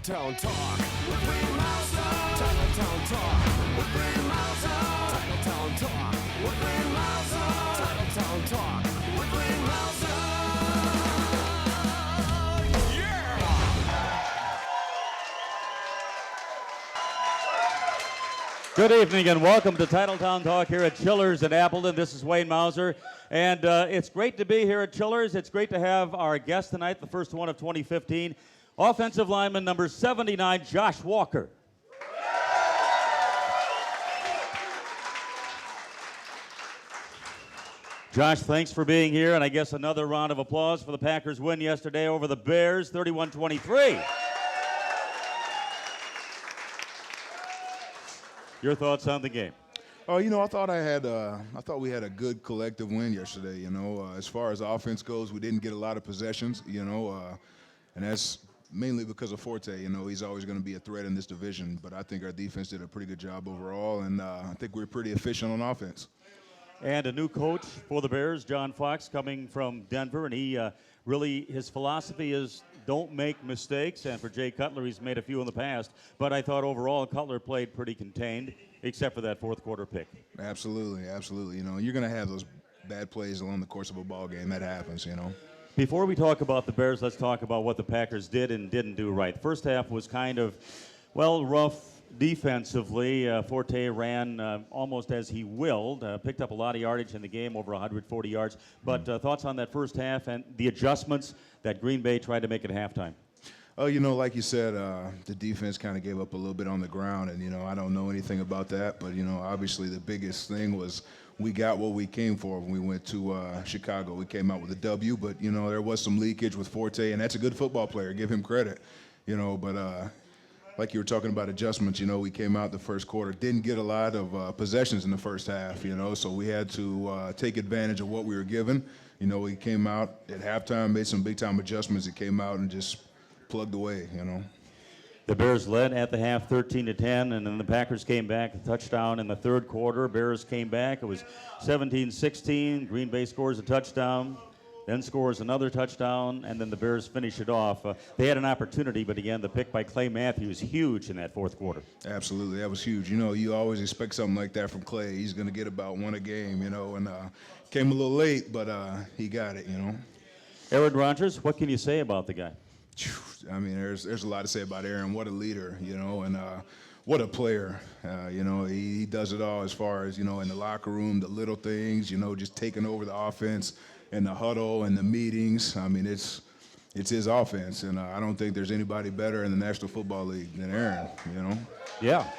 Titletown Talk with Wayne Mauser. Titletown Talk with Wayne Mauser. Titletown Talk with Wayne Mauser. Titletown Talk with Wayne Mauser. Good evening and welcome to Titletown Talk here at Chillerz in Appleton. This is Wayne Mauser, and it's great to be here at Chillerz. It's great to have our guest tonight, the first one of 2015, offensive lineman number 79, Josh Walker. Josh, thanks for being here, and I guess another round of applause for the Packers' win yesterday over the Bears, 31-23. Your thoughts on the game? Oh, I thought we had a good collective win yesterday. As far as offense goes, we didn't get a lot of possessions. And that's mainly because of Forte. He's always going to be a threat in this division. But I think our defense did a pretty good job overall, and I think we're pretty efficient on offense. And a new coach for the Bears, John Fox, coming from Denver, and he his philosophy is don't make mistakes, and for Jay Cutler, he's made a few in the past, but I thought overall Cutler played pretty contained, except for that fourth quarter pick. Absolutely. You're going to have those bad plays along the course of a ball game. That happens, Before we talk about the Bears, let's talk about what the Packers did and didn't do right. First half was kind of, rough defensively. Forte ran almost as he willed, picked up a lot of yardage in the game, over 140 yards. But thoughts on that first half and the adjustments that Green Bay tried to make at halftime? Oh, like you said, the defense kind of gave up a little bit on the ground, and, I don't know anything about that, but, obviously the biggest thing was we got what we came for when we went to Chicago. We came out with a W, but, there was some leakage with Forte, and that's a good football player. Give him credit, but like you were talking about adjustments, we came out the first quarter, didn't get a lot of possessions in the first half, so we had to take advantage of what we were given. We came out at halftime, made some big-time adjustments. It came out and just plugged away, The Bears led at the half 13-10, and then the Packers came back, a touchdown in the third quarter. Bears came back. It was 17-16. Green Bay scores a touchdown, then scores another touchdown, and then the Bears finish it off. They had an opportunity, but again, the pick by Clay Matthews, huge in that fourth quarter. Absolutely, that was huge. You always expect something like that from Clay. He's going to get about one a game, and came a little late, but he got it, Aaron Rodgers, what can you say about the guy? I mean, there's a lot to say about Aaron. What a leader, and what a player. He does it all as far as, in the locker room, the little things, just taking over the offense and the huddle and the meetings. I mean, it's his offense, and I don't think there's anybody better in the National Football League than Aaron, Yeah.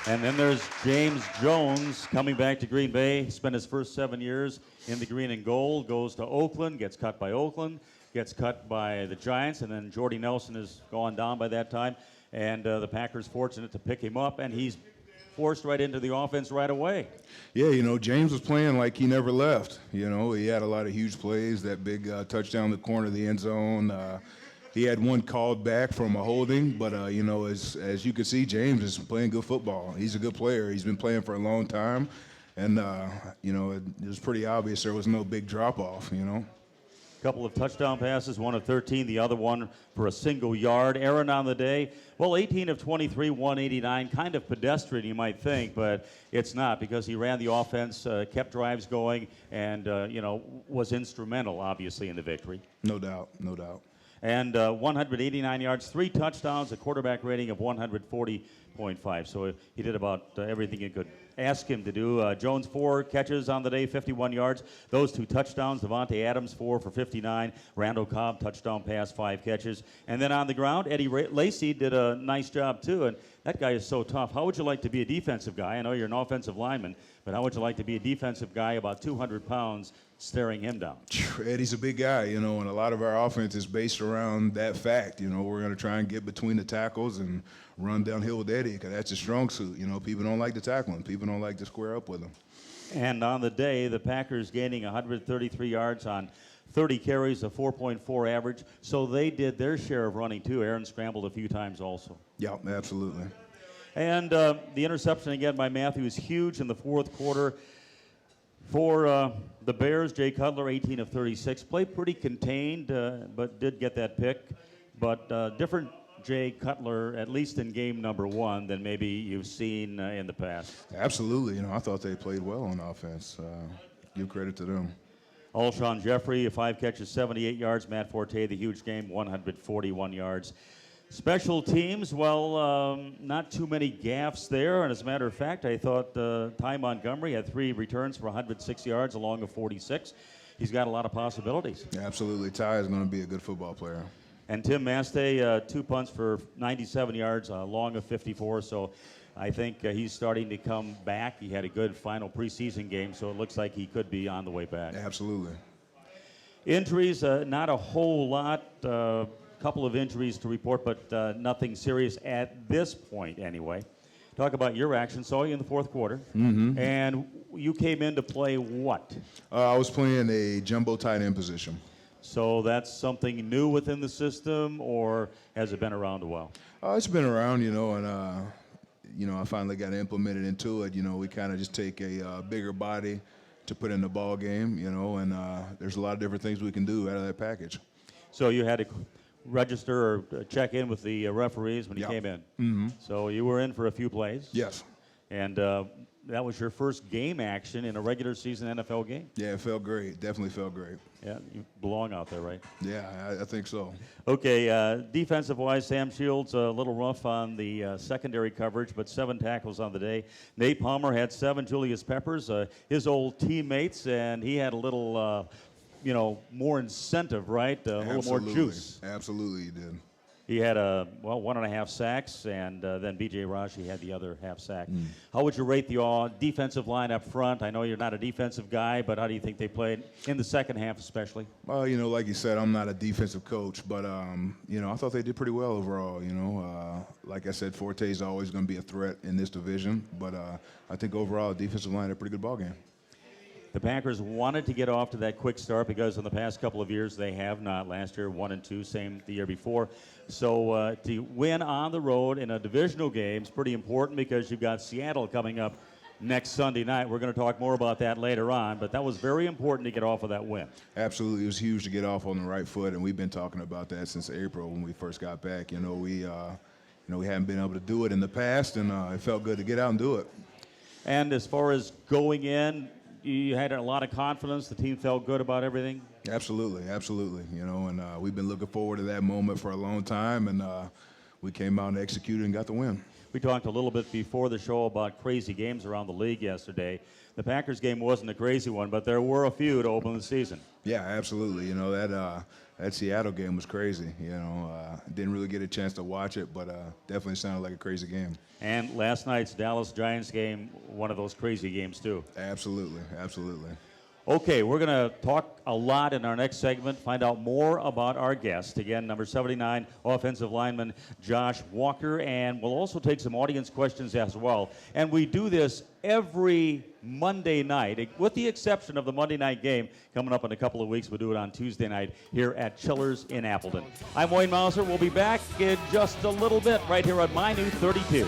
And then there's James Jones coming back to Green Bay. He spent his first 7 years in the green and gold, goes to Oakland, gets cut by Oakland, gets cut by the Giants, and then Jordy Nelson is gone down by that time. And the Packers fortunate to pick him up, and he's forced right into the offense right away. Yeah, James was playing like he never left. He had a lot of huge plays, that big touchdown in the corner of the end zone. He had one called back from a holding, but, as you can see, James is playing good football. He's a good player. He's been playing for a long time, and, it was pretty obvious there was no big drop-off, Couple of touchdown passes, one of 13, the other one for a single yard. Aaron on the day, 18 of 23, 189, kind of pedestrian you might think, but it's not because he ran the offense, kept drives going, and, was instrumental, obviously, in the victory. No doubt. And 189 yards, 3 touchdowns, a quarterback rating of 140.5. So he did about everything you could ask him to do. Jones, 4 catches on the day, 51 yards. Those 2 touchdowns. Devontae Adams, 4 for 59. Randall Cobb, touchdown pass, 5 catches. And then on the ground, Eddie Lacy did a nice job, too. And that guy is so tough. How would you like to be a defensive guy? I know you're an offensive lineman, but how would you like to be a defensive guy about 200 pounds staring him down? Eddie's a big guy, and a lot of our offense is based around that fact. We're going to try and get between the tackles and run downhill with Eddie because that's his strong suit. People don't like to tackle him. People don't like to square up with him. And on the day, the Packers gaining 133 yards on 30 carries, a 4.4 average. So they did their share of running, too. Aaron scrambled a few times also. Yeah, absolutely. And the interception again by Matthews, huge in the fourth quarter. For the Bears, Jay Cutler, 18 of 36. Played pretty contained, but did get that pick. but different Jay Cutler, at least in game number 1, than maybe you've seen in the past. Absolutely. I thought they played well on offense. Give credit to them. Alshon Jeffrey, 5 catches, 78 yards. Matt Forte, the huge game, 141 yards. Special teams, well, not too many gaffes there. And as a matter of fact, I thought Ty Montgomery had 3 returns for 106 yards along of 46. He's got a lot of possibilities. Absolutely. Ty is going to be a good football player. And Tim Mastay, 2 punts for 97 yards, long of 54. So I think he's starting to come back. He had a good final preseason game, so it looks like he could be on the way back. Absolutely. Injuries, not a whole lot. Couple of injuries to report, but nothing serious at this point anyway. Talk about your action. Saw you in the fourth quarter. Mm-hmm. And you came in to play what? I was playing a jumbo tight end position. So that's something new within the system, or has it been around a while? It's been around, and I finally got implemented into it. We kind of just take a bigger body to put in the ball game, and there's a lot of different things we can do out of that package. So you had to register or check in with the referees when you Yep. came in. Mm-hmm. So you were in for a few plays. Yes. And that was your first game action in a regular season NFL game. Yeah, it felt great. Definitely felt great. Yeah, you belong out there, right? Yeah, I think so. Okay, defensive-wise, Sam Shields a little rough on the secondary coverage, but 7 tackles on the day. Nate Palmer had 7. Julius Peppers, his old teammates, and he had a little, more incentive, right? A little more juice. Absolutely, he did. He had 1.5 sacks, and then B.J. Rashi had the other half sack. How would you rate the defensive line up front? I know you're not a defensive guy, but how do you think they played in the second half especially? Well, like you said, I'm not a defensive coach, but, I thought they did pretty well overall, Like I said, Forte is always going to be a threat in this division, but I think overall, defensive line had a pretty good ball game. The Packers wanted to get off to that quick start because in the past couple of years they have not. Last year 1-2, same the year before. So to win on the road in a divisional game is pretty important because you've got Seattle coming up next Sunday night. We're going to talk more about that later on, but that was very important to get off of that win. Absolutely. It was huge to get off on the right foot, and we've been talking about that since April when we first got back. We hadn't been able to do it in the past, and it felt good to get out and do it. And as far as going in, you had a lot of confidence. The team felt good about everything. Absolutely. And we've been looking forward to that moment for a long time, and we came out and executed and got the win. We talked a little bit before the show about crazy games around the league yesterday. The Packers game wasn't a crazy one, but there were a few to open the season. Yeah, absolutely. That Seattle game was crazy. Didn't really get a chance to watch it, but definitely sounded like a crazy game. And last night's Dallas Giants game, one of those crazy games too. Absolutely. Okay, we're going to talk a lot in our next segment, find out more about our guest. Again, number 79, offensive lineman Josh Walker, and we'll also take some audience questions as well. And we do this every Monday night, with the exception of the Monday night game coming up in a couple of weeks. We'll do it on Tuesday night here at Chillerz in Appleton. I'm Wayne Mauser. We'll be back in just a little bit right here on My New 32.